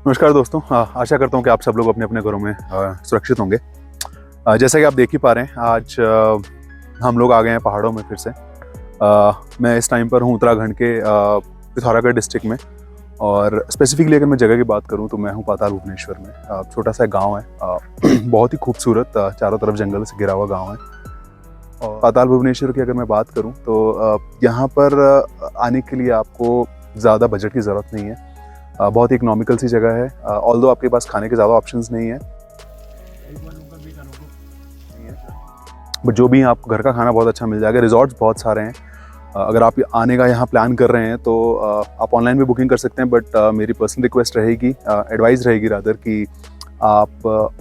नमस्कार दोस्तों। आशा करता हूँ कि आप सब लोग अपने अपने घरों में सुरक्षित होंगे। जैसा कि आप देख ही पा रहे हैं, आज हम लोग आ गए हैं पहाड़ों में फिर से। मैं इस टाइम पर हूँ उत्तराखंड के पिथौरागढ़ डिस्ट्रिक्ट में, और स्पेसिफिकली अगर मैं जगह की बात करूँ तो मैं हूँ पाताल भुवनेश्वर में। छोटा सा गांव है, बहुत ही खूबसूरत, चारों तरफ जंगल से घिरा हुआ गांव है। और पाताल भुवनेश्वर की अगर मैं बात करूँ तो यहाँ पर आने के लिए आपको ज़्यादा बजट की ज़रूरत नहीं है। बहुत ही इकोनॉमिकल सी जगह है। ऑल्दो आपके पास खाने के ज़्यादा ऑप्शंस नहीं है, बट जो भी आपको घर का खाना बहुत अच्छा मिल जाएगा। रिजॉर्ट्स बहुत सारे हैं। अगर आप आने का यहाँ प्लान कर रहे हैं तो आप ऑनलाइन भी बुकिंग कर सकते हैं, बट मेरी पर्सनल रिक्वेस्ट रहेगी, एडवाइस रहेगी रादर, कि आप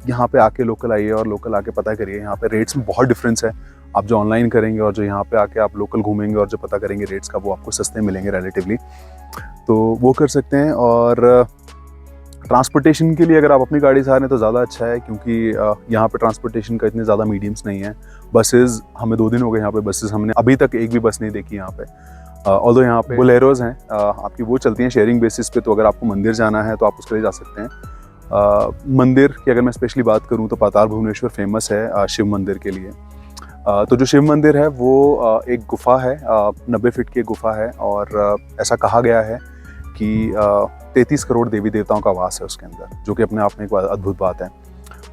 यहाँ पे आके लोकल आइए और लोकल आके पता करिए। यहाँ पे रेट्स में बहुत डिफरेंस है। आप जो ऑनलाइन करेंगे और जो यहाँ पे आके आप लोकल घूमेंगे और जो पता करेंगे रेट्स का, वो आपको सस्ते मिलेंगे रिलेटिवली, तो वो कर सकते हैं। और ट्रांसपोर्टेशन के लिए अगर आप अपनी गाड़ी से आ रहे हैं तो ज़्यादा अच्छा है, क्योंकि यहाँ पे ट्रांसपोर्टेशन का इतने ज़्यादा मीडियम्स नहीं है। बसेज़, हमें 2 दिन हो गए यहाँ पे बसेज़, हमने अभी तक एक भी बस नहीं देखी यहाँ पे। ऑल्दो यहाँ पे बोलेरोज़ हैं, आपकी वो चलती हैं शेयरिंग बेसिस पे। तो अगर आपको मंदिर जाना है तो आप उसके लिए जा सकते हैं। मंदिर की अगर मैं स्पेशली बात करूँ तो पाताल भुवनेश्वर फेमस है शिव मंदिर के लिए। तो जो शिव मंदिर है वो एक गुफा है, 90 फीट की एक गुफा है, और ऐसा कहा गया है कि 33 करोड़ देवी देवताओं का वास है उसके अंदर, जो कि अपने आप में एक अद्भुत बात है।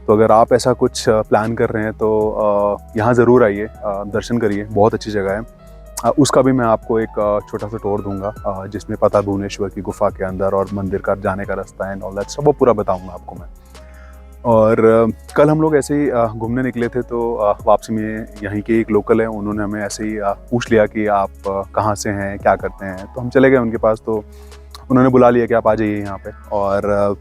तो अगर आप ऐसा कुछ प्लान कर रहे हैं तो यहाँ ज़रूर आइए, दर्शन करिए, बहुत अच्छी जगह है। उसका भी मैं आपको एक छोटा सा टूर दूंगा, जिसमें पाताल भुवनेश्वर की गुफा के अंदर और मंदिर का जाने का रास्ता एंड ऑल दैट सब वो पूरा बताऊँगा आपको मैं। और कल हम लोग ऐसे ही घूमने निकले थे, तो वापसी में यहीं के एक लोकल है, उन्होंने हमें ऐसे ही पूछ लिया कि आप कहाँ से हैं, क्या करते हैं। तो हम चले गए उनके पास, तो उन्होंने बुला लिया कि आप आ जाइए यहाँ पे, और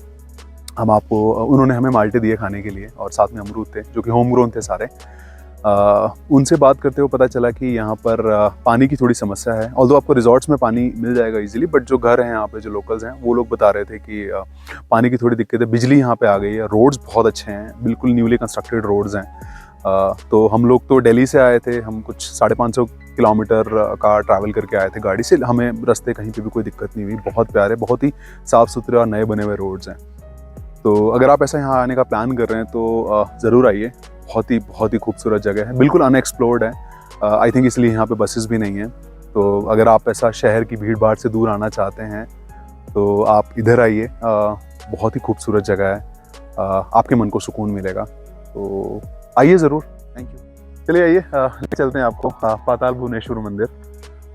उन्होंने हमें माल्टे दिए खाने के लिए, और साथ में अमरूद थे जो कि होम ग्रोन थे सारे। उनसे बात करते हुए पता चला कि यहाँ पर पानी की थोड़ी समस्या है। ऑल्दो आपको रिजॉर्ट्स में पानी मिल जाएगा इजीली, बट जो घर हैं यहाँ पे, जो लोकल्स हैं, वो लोग बता रहे थे कि पानी की थोड़ी दिक्कत है। बिजली यहाँ पे आ गई है, रोड्स बहुत अच्छे हैं, बिल्कुल न्यूली कंस्ट्रक्टेड रोड्स हैं। तो हम लोग तो दिल्ली से आए थे, हम कुछ 550 किलोमीटर का ट्रैवल करके आए थे गाड़ी से। हमें रास्ते कहीं पे भी कोई दिक्कत नहीं हुई, बहुत प्यारे, बहुत ही साफ़ सुथरे और नए बने हुए रोड्स हैं। तो अगर आप ऐसा यहाँ आने का प्लान कर रहे हैं तो ज़रूर आइए। बहुत ही खूबसूरत जगह है, बिल्कुल अनएक्सप्लोर्ड है। आई थिंक इसलिए यहाँ पे बसेस भी नहीं हैं। तो अगर आप ऐसा शहर की भीड़ भाड़ से दूर आना चाहते हैं तो आप इधर आइए। बहुत ही खूबसूरत जगह है, आपके मन को सुकून मिलेगा, तो आइए ज़रूर। Thank you. चलिए आइए, चलते हैं आपको पाताल भुवनेश्वर मंदिर।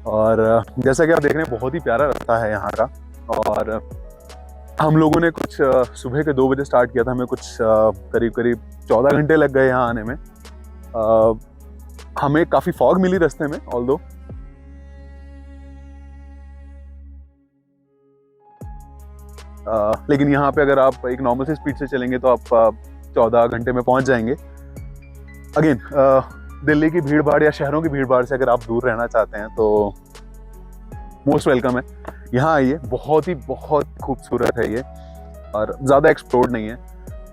और जैसा कि आप देख रहे हैं, बहुत ही प्यारा रास्ता है यहाँ का। और हम लोगों ने कुछ सुबह के 2 बजे स्टार्ट किया था, हमें कुछ करीब 14 घंटे लग गए यहाँ आने में। हमें काफ़ी फॉग मिली रास्ते में, ऑल्दो लेकिन यहाँ पे अगर आप एक नॉर्मल से स्पीड से चलेंगे तो आप 14 घंटे में पहुँच जाएंगे। अगेन, दिल्ली की भीड़ भाड़ या शहरों की भीड़ भाड़ से अगर आप दूर रहना चाहते हैं तो मोस्ट वेलकम है, यहाँ आइए। बहुत खूबसूरत है ये, और ज़्यादा एक्सप्लोर्ड नहीं है।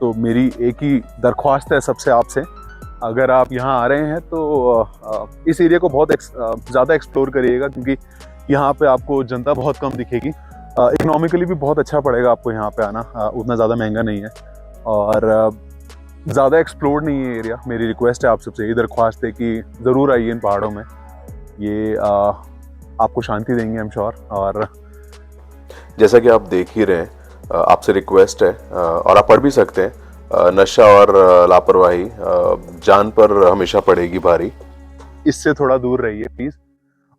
तो मेरी एक ही दरख्वास्त है सबसे आपसे, अगर आप यहाँ आ रहे हैं तो इस एरिया को बहुत ज़्यादा एक्सप्लोर करिएगा, क्योंकि यहाँ पे आपको जनता बहुत कम दिखेगी। इकोनॉमिकली भी बहुत अच्छा पड़ेगा आपको यहाँ पे आना, उतना ज़्यादा महंगा नहीं है, और ज़्यादा एक्सप्लोर्ड नहीं है एरिया। मेरी रिक्वेस्ट है आप सबसे, यही दरख्वास्त है कि ज़रूर आइए इन पहाड़ों में। ये आपको शांति देंगे, आई एम श्योर। और जैसा कि आप देख ही रहे हैं, आपसे रिक्वेस्ट है, और आप पढ़ भी सकते हैं, नशा और लापरवाही जान पर हमेशा पड़ेगी भारी। इससे थोड़ा दूर रहिए प्लीज़।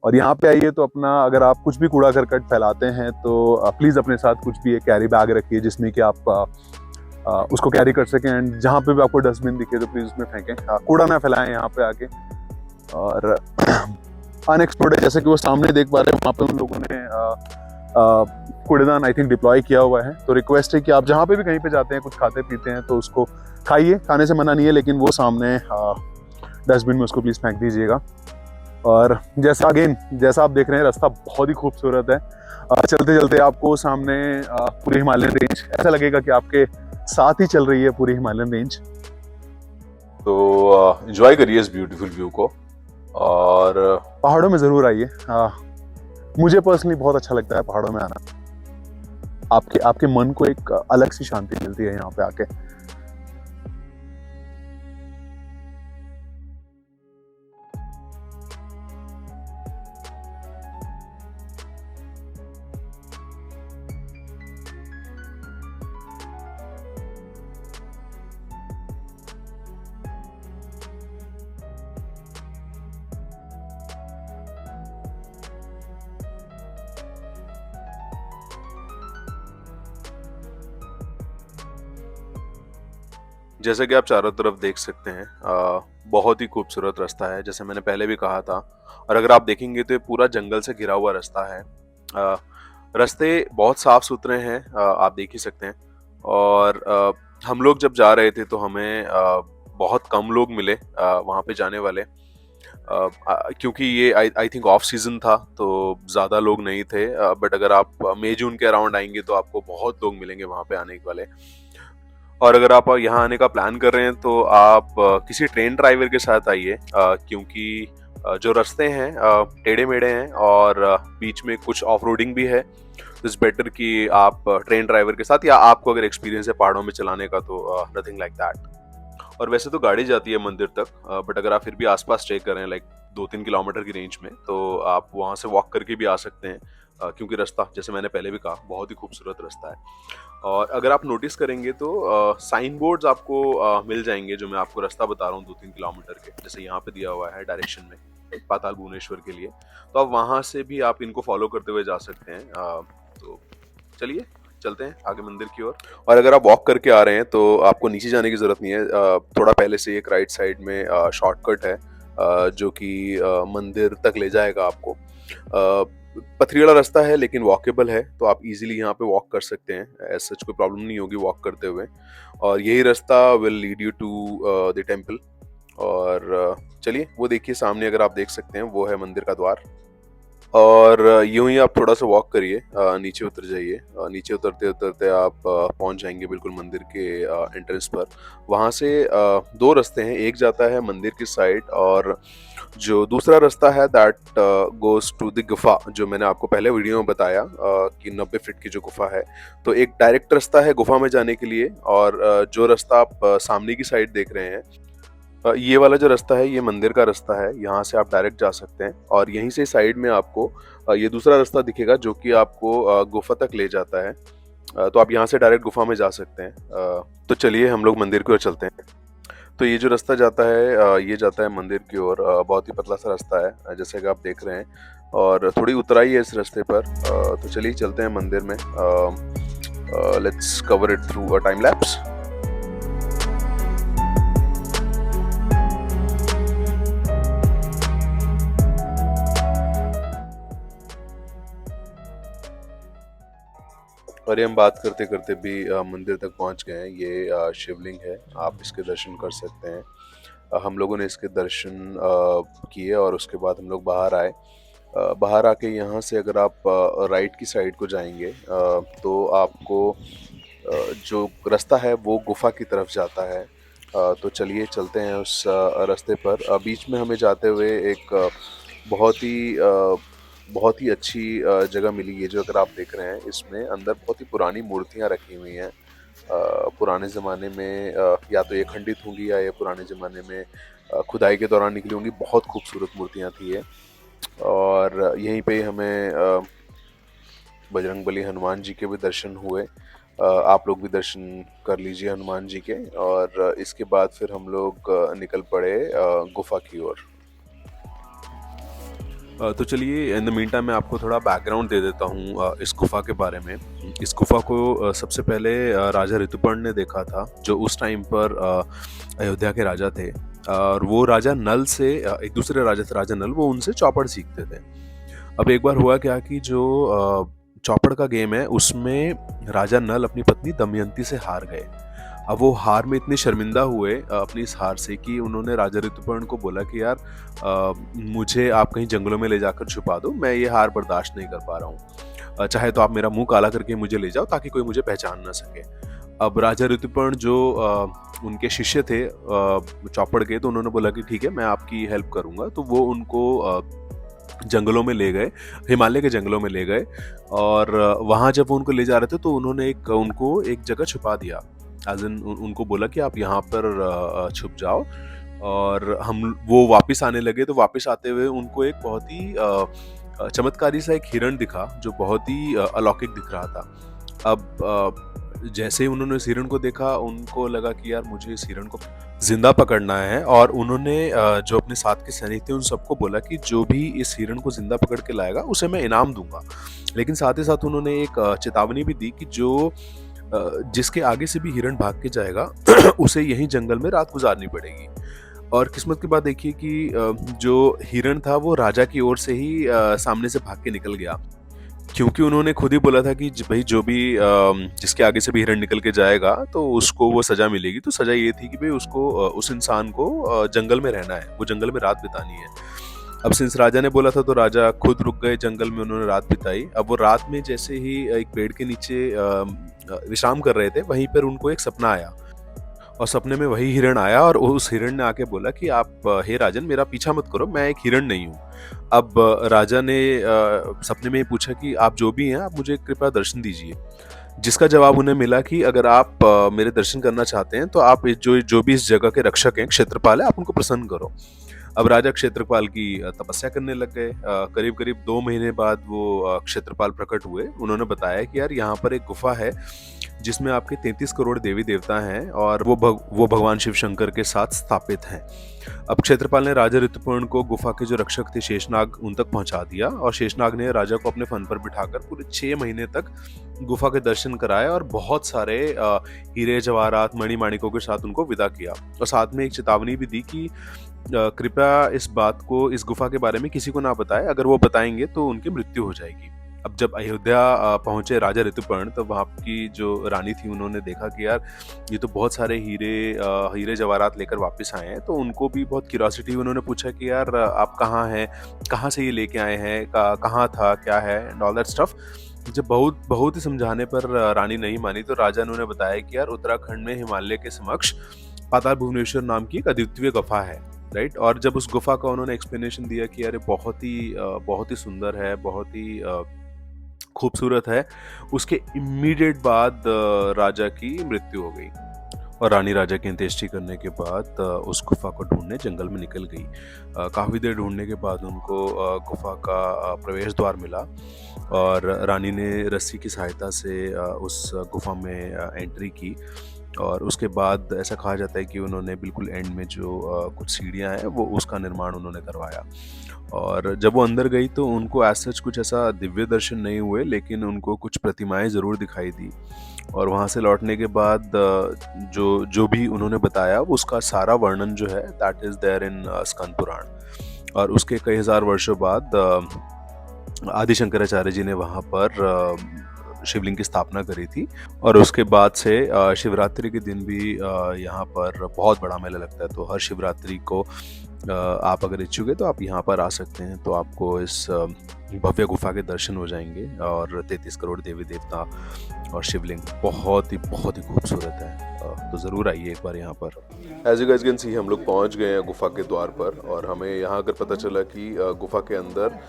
और यहाँ पे आइए तो अपना, अगर आप कुछ भी कूड़ा करकट फैलाते हैं तो प्लीज़ अपने साथ कुछ भी एक कैरी बैग रखिए, जिसमें कि आप उसको कैरी कर सकें। एंड जहाँ पे भी आपको डस्टबिन दिखे तो प्लीज़ उसमें फेंकें, कूड़ा ना फैलाएं यहाँ पे आके। और अनएक्सप्लोर्ड है, जैसे कि वो सामने देख पा रहे हैं, वहाँ पे उन लोगों ने कूड़ेदान आई थिंक डिप्लॉय किया हुआ है। तो रिक्वेस्ट है कि आप जहाँ पे भी कहीं पे जाते हैं, कुछ खाते पीते हैं तो उसको खाइए, खाने से मना नहीं है, लेकिन वो सामने डस्टबिन में उसको प्लीज़ फेंक दीजिएगा। और जैसा आप देख रहे हैं, रास्ता बहुत ही खूबसूरत है। चलते चलते आपको सामने पूरी हिमालयन रेंज, ऐसा लगेगा कि आपके साथ ही चल रही है पूरी हिमालयन रेंज। तो एंजॉय करिए इस ब्यूटीफुल व्यू को, और पहाड़ों में ज़रूर आइए। मुझे पर्सनली बहुत अच्छा लगता है पहाड़ों में आना। आपके आपके मन को एक अलग सी शांति मिलती है यहाँ पे आके। जैसे कि आप चारों तरफ देख सकते हैं, बहुत ही खूबसूरत रास्ता है, जैसे मैंने पहले भी कहा था। और अगर आप देखेंगे तो ये पूरा जंगल से घिरा हुआ रास्ता है। रास्ते बहुत साफ सुथरे हैं, आप देख ही सकते हैं। और हम लोग जब जा रहे थे तो हमें बहुत कम लोग मिले वहाँ पे जाने वाले, क्योंकि ये आई थिंक ऑफ सीजन था तो ज़्यादा लोग नहीं थे। बट अगर आप मई जून के अराउंड आएंगे तो आपको बहुत लोग मिलेंगे वहाँ पे आने वाले। और अगर आप यहाँ आने का प्लान कर रहे हैं तो आप किसी ट्रेन ड्राइवर के साथ आइए, क्योंकि जो रास्ते हैं टेढ़े मेढ़े हैं और बीच में कुछ ऑफ रोडिंग भी है। इट्स बेटर कि आप ट्रेन ड्राइवर के साथ, या आपको अगर एक्सपीरियंस है पहाड़ों में चलाने का तो नथिंग लाइक दैट। और वैसे तो गाड़ी जाती है मंदिर तक, बट अगर आप फिर भी आसपास स्टे कर रहे हैं लाइक 2-3 किलोमीटर की रेंज में, तो आप वहाँ से वॉक करके भी आ सकते हैं, क्योंकि रास्ता जैसे मैंने पहले भी कहा बहुत ही खूबसूरत रास्ता है। और अगर आप नोटिस करेंगे तो साइन बोर्ड्स आपको मिल जाएंगे, जो मैं आपको रास्ता बता रहा हूँ 2-3 किलोमीटर के, जैसे यहाँ पे दिया हुआ है डायरेक्शन में पाताल भुवनेश्वर के लिए। तो आप वहाँ से भी आप इनको फॉलो करते हुए जा सकते हैं। तो चलिए चलते हैं आगे मंदिर की ओर। और अगर आप वॉक करके आ रहे हैं तो आपको नीचे जाने की जरूरत नहीं है। थोड़ा पहले से एक राइट साइड में शॉर्टकट है, जो कि मंदिर तक ले जाएगा आपको। पथरीला रास्ता है लेकिन वॉकेबल है, तो आप इजीली यहाँ पे वॉक कर सकते हैं, ऐसा कोई प्रॉब्लम नहीं होगी वॉक करते हुए। और यही रास्ता will lead you to the temple. और चलिए वो देखिए सामने, अगर आप देख सकते हैं वो है मंदिर का द्वार। और यूं ही आप थोड़ा सा वॉक करिए, नीचे उतर जाइए। नीचे उतरते उतरते आप पहुंच जाएंगे बिल्कुल मंदिर के एंट्रेंस पर। वहाँ से 2 रास्ते हैं, एक जाता है मंदिर की साइड, और जो दूसरा रास्ता है दैट गोज टू द गुफा, जो मैंने आपको पहले वीडियो में बताया कि 90 फीट की जो गुफा है। तो एक डायरेक्ट रास्ता है गुफा में जाने के लिए, और जो रास्ता आप सामने की साइड देख रहे हैं, ये वाला जो रास्ता है ये मंदिर का रास्ता है, यहाँ से आप डायरेक्ट जा सकते हैं। और यहीं से साइड में आपको ये दूसरा रास्ता दिखेगा जो कि आपको गुफा तक ले जाता है। तो आप यहाँ से डायरेक्ट गुफा में जा सकते हैं। तो चलिए हम लोग मंदिर की ओर चलते हैं। तो ये जो रास्ता जाता है ये जाता है मंदिर की ओर। बहुत ही पतला सा रास्ता है जैसे कि आप देख रहे हैं, और थोड़ी उतराई है इस रास्ते पर। तो चलिए चलते हैं मंदिर में। Let's cover it through a time lapse. और ये हम बात करते करते भी मंदिर तक पहुंच गए हैं। ये शिवलिंग है, आप इसके दर्शन कर सकते हैं। हम लोगों ने इसके दर्शन किए और उसके बाद हम लोग बाहर आए। बाहर आके यहाँ से अगर आप राइट की साइड को जाएंगे तो आपको जो रास्ता है वो गुफा की तरफ जाता है। तो चलिए चलते हैं उस रास्ते पर। बीच में हमें जाते हुए एक बहुत ही अच्छी जगह मिली। ये जो अगर आप देख रहे हैं इसमें अंदर बहुत ही पुरानी मूर्तियाँ रखी हुई हैं। पुराने ज़माने में या तो ये खंडित होंगी या ये पुराने ज़माने में खुदाई के दौरान निकली होंगी। बहुत खूबसूरत मूर्तियाँ थी ये। और यहीं पे हमें बजरंगबली हनुमान जी के भी दर्शन हुए। आप लोग भी दर्शन कर लीजिए हनुमान जी के। और इसके बाद फिर हम लोग निकल पड़े गुफा की ओर। तो चलिए इन द मीन टाइम मैं आपको थोड़ा बैकग्राउंड दे देता हूँ इस गुफा के बारे में। इस गुफा को सबसे पहले राजा ऋतुपर्ण ने देखा था, जो उस टाइम पर अयोध्या के राजा थे। और वो राजा नल से एक दूसरे राजा थे, राजा नल, वो उनसे चौपड़ सीखते थे। अब एक बार हुआ क्या कि जो चौपड़ का गेम है उसमें राजा नल अपनी पत्नी दमयंती से हार गए। अब वो हार में इतने शर्मिंदा हुए अपनी इस हार से कि उन्होंने राजा ऋतुपर्ण को बोला कि यार मुझे आप कहीं जंगलों में ले जाकर छुपा दो, मैं ये हार बर्दाश्त नहीं कर पा रहा हूँ। चाहे तो आप मेरा मुंह काला करके मुझे ले जाओ ताकि कोई मुझे पहचान ना सके। अब राजा ऋतुपर्ण जो उनके शिष्य थे चौपड़ के, तो उन्होंने बोला कि ठीक है मैं आपकी हेल्प करूँगा। तो वो उनको जंगलों में ले गए, हिमालय के जंगलों में ले गए। और वहाँ जब वो उनको ले जा रहे थे तो उन्होंने उनको एक जगह छुपा दिया। एज़ इन उनको बोला कि आप यहाँ पर छुप जाओ। और वो वापस आने लगे, तो वापस आते हुए उनको एक बहुत ही चमत्कारी सा एक हिरण दिखा जो बहुत ही अलौकिक दिख रहा था। अब जैसे ही उन्होंने इस हिरण को देखा, उनको लगा कि यार मुझे इस हिरण को जिंदा पकड़ना है। और उन्होंने जो अपने साथ के सैनिक थे उन सबको बोला कि जो भी इस हिरण को जिंदा पकड़ के लाएगा उसे मैं इनाम दूंगा। लेकिन साथ ही साथ उन्होंने एक चेतावनी भी दी कि जिसके आगे से भी हिरण भाग के जाएगा उसे यहीं जंगल में रात गुजारनी पड़ेगी। और किस्मत की बात देखिए कि जो हिरण था वो राजा की ओर से ही सामने से भाग के निकल गया, क्योंकि उन्होंने खुद ही बोला था कि भाई जो भी जिसके आगे से भी हिरण निकल के जाएगा तो उसको वो सजा मिलेगी। तो सजा ये थी कि भाई उसको उस इंसान को जंगल में रहना है, वो जंगल में रात बितानी है। अब सिंस राजा ने बोला था तो राजा खुद रुक गए जंगल में, उन्होंने रात बिताई। अब वो रात में जैसे ही एक पेड़ के नीचे विश्राम कर रहे थे, वहीं पर उनको एक सपना आया। और सपने में वही हिरण आया और उस हिरण ने आके बोला कि आप हे राजन, मेरा पीछा मत करो, मैं एक हिरण नहीं हूँ। अब राजा ने सपने में पूछा कि आप जो भी हैं, आप मुझे कृपया दर्शन दीजिए। जिसका जवाब उन्हें मिला कि अगर आप मेरे दर्शन करना चाहते हैं तो आप जो भी इस जगह के रक्षक हैं, क्षेत्रपाल है, आप उनको प्रसन्न करो। अब राजा क्षेत्रपाल की तपस्या करने लग गए। करीब करीब 2 महीने बाद वो क्षेत्रपाल प्रकट हुए। उन्होंने बताया कि यार यहाँ पर एक गुफा है जिसमें आपके 33 करोड़ देवी देवता हैं और वो भगवान शिव शंकर के साथ स्थापित हैं। अब क्षेत्रपाल ने राजा ऋतुपर्ण को गुफा के जो रक्षक थे शेषनाग, उन तक पहुंचा दिया। और शेषनाग ने राजा को अपने फन पर बिठाकर पूरे 6 महीने तक गुफा के दर्शन कराए और बहुत सारे हीरे जवाहरात मणिमाणिकों के साथ उनको विदा किया। और साथ में एक चेतावनी भी दी कि कृपया इस बात को, इस गुफा के बारे में किसी को ना बताएं, अगर वो बताएंगे तो उनकी मृत्यु हो जाएगी। अब जब अयोध्या पहुंचे राजा ऋतुपर्ण, तो वहाँ की जो रानी थी उन्होंने देखा कि यार ये तो बहुत सारे हीरे जवाहरात लेकर वापस आए हैं। तो उनको भी बहुत क्यूरियोसिटी, उन्होंने पूछा कि यार आप कहाँ हैं, कहाँ से ये लेके आए हैं, कहाँ था, क्या है, एंड ऑल दैट स्टफ। जब बहुत ही समझाने पर रानी नहीं मानी, तो राजा ने उन्हें बताया कि यार उत्तराखंड में हिमालय के समक्ष पाताल भुवनेश्वर नाम की एक अद्वितीय गुफा है, राइट। और जब उस गुफा का उन्होंने एक्सप्लेनेशन दिया कि यार बहुत ही सुंदर है, बहुत ही खूबसूरत है, उसके इमीडिएट बाद राजा की मृत्यु हो गई। और रानी राजा की अंत्येष्टि करने के बाद उस गुफा को ढूंढने जंगल में निकल गई। काफ़ी देर ढूंढने के बाद उनको गुफा का प्रवेश द्वार मिला और रानी ने रस्सी की सहायता से उस गुफा में एंट्री की। और उसके बाद ऐसा कहा जाता है कि उन्होंने बिल्कुल एंड में जो कुछ सीढ़ियाँ हैं वो उसका निर्माण उन्होंने करवाया। और जब वो अंदर गई तो उनको एज सच कुछ ऐसा दिव्य दर्शन नहीं हुए, लेकिन उनको कुछ प्रतिमाएं ज़रूर दिखाई दी। और वहाँ से लौटने के बाद जो भी उन्होंने बताया उसका सारा वर्णन जो है that is there in Skanda Purana. और उसके कई हजार वर्षों बाद आदि शंकराचार्य जी ने वहाँ पर शिवलिंग की स्थापना करी थी। और उसके बाद से शिवरात्रि के दिन भी यहाँ पर बहुत बड़ा मेला लगता है। तो हर शिवरात्रि को आप अगर इच्छुक है तो आप यहाँ पर आ सकते हैं, तो आपको इस भव्य गुफा के दर्शन हो जाएंगे। और 33 करोड़ देवी देवता और शिवलिंग बहुत ही खूबसूरत है। तो ज़रूर आइए एक बार यहाँ पर। As you guys can see, हम लोग पहुँच गए हैं गुफा के द्वार पर। और हमें यहाँ अगर पता चला कि गुफा के अंदर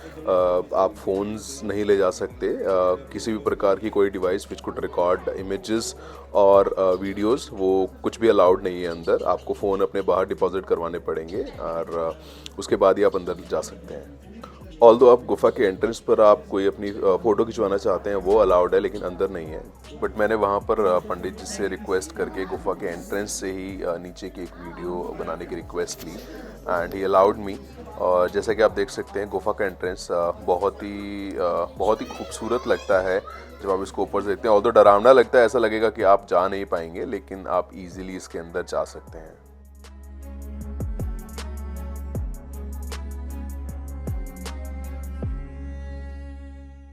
आप फ़ोन्स नहीं ले जा सकते, किसी भी प्रकार की कोई device which could record images और वीडियोस, वो कुछ भी अलाउड नहीं है अंदर। आपको फ़ोन अपने बाहर डिपॉजिट करवाने पड़ेंगे और उसके बाद ही आप अंदर जा सकते हैं। ऑल्दो आप गुफा के एंट्रेंस पर आप कोई अपनी फ़ोटो खिंचवाना चाहते हैं वो अलाउड है, लेकिन अंदर नहीं है। बट मैंने वहाँ पर पंडित जी से रिक्वेस्ट करके गुफा के एंट्रेंस से ही नीचे की एक वीडियो बनाने की रिक्वेस्ट ली एंड ही अलाउड मी। और जैसा कि आप देख सकते हैं गुफा का एंट्रेंस बहुत ही खूबसूरत लगता है जब आप इसको ऊपर से देखते हैं। ऑल्दो डरावना लगता है, ऐसा लगेगा कि आप जा नहीं पाएंगे, लेकिन आप ईजिली इसके अंदर जा सकते हैं।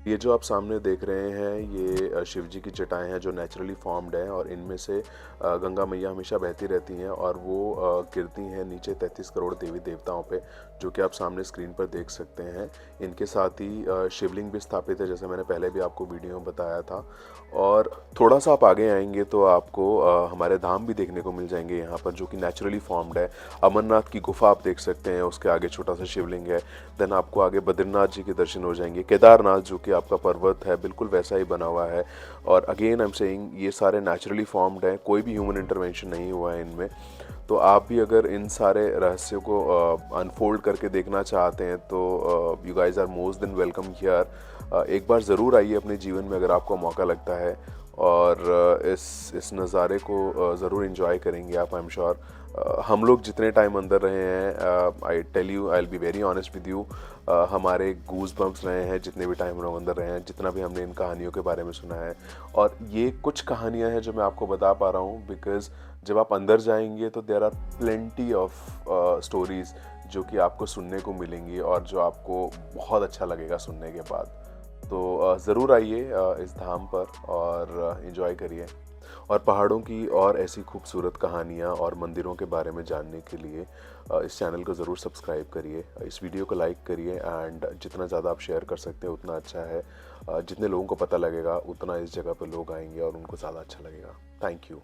ये जो आप सामने देख रहे हैं ये शिव जी की जटाएं हैं जो नेचुरली फॉर्म्ड हैं और इनमें से गंगा मैया हमेशा बहती रहती हैं और वो गिरती हैं नीचे 33 करोड़ देवी देवताओं पे, जो कि आप सामने स्क्रीन पर देख सकते हैं। इनके साथ ही शिवलिंग भी स्थापित है, जैसे मैंने पहले भी आपको वीडियो में बताया था। और थोड़ा सा आप आगे आएंगे तो आपको हमारे धाम भी देखने को मिल जाएंगे यहाँ पर, जो कि नेचुरली फॉर्म्ड है। अमरनाथ की गुफा आप देख सकते हैं, उसके आगे छोटा सा शिवलिंग है। देन आपको आगे बद्रीनाथ जी के दर्शन हो जाएंगे। केदारनाथ जो कि आपका पर्वत है बिल्कुल वैसा ही बना हुआ है। और अगेन आई एम सेइंग ये सारे नेचुरली फॉर्म्ड हैं, कोई भी ह्यूमन इंटरवेंशन नहीं हुआ है इनमें। तो आप भी अगर इन सारे रहस्यों को अनफोल्ड करके देखना चाहते हैं तो you guys are most then welcome here. एक बार ज़रूर आइए अपने जीवन में अगर आपको मौका लगता है, और इस नज़ारे को ज़रूर इन्जॉय करेंगे आप, आई एम श्योर। हम लोग जितने टाइम अंदर रहे हैं, I tell you, I will be very honest with you, हमारे गूज बम्प्स रहे हैं जितने भी टाइम हम लोग अंदर रहे हैं, जितना भी हमने इन कहानियों के बारे में सुना है। और ये कुछ कहानियां हैं जो मैं आपको बता पा रहा हूँ, बिकॉज जब आप अंदर जाएंगे तो there are plenty of stories जो कि आपको सुनने को मिलेंगी और जो आपको बहुत अच्छा लगेगा सुनने के बाद। तो ज़रूर आइए इस धाम पर और इन्जॉय करिए। और पहाड़ों की और ऐसी खूबसूरत कहानियाँ और मंदिरों के बारे में जानने के लिए इस चैनल को ज़रूर सब्सक्राइब करिए, इस वीडियो को लाइक करिए, एंड जितना ज़्यादा आप शेयर कर सकते हैं उतना अच्छा है। जितने लोगों को पता लगेगा उतना इस जगह पर लोग आएंगे और उनको ज़्यादा अच्छा लगेगा। Thank you.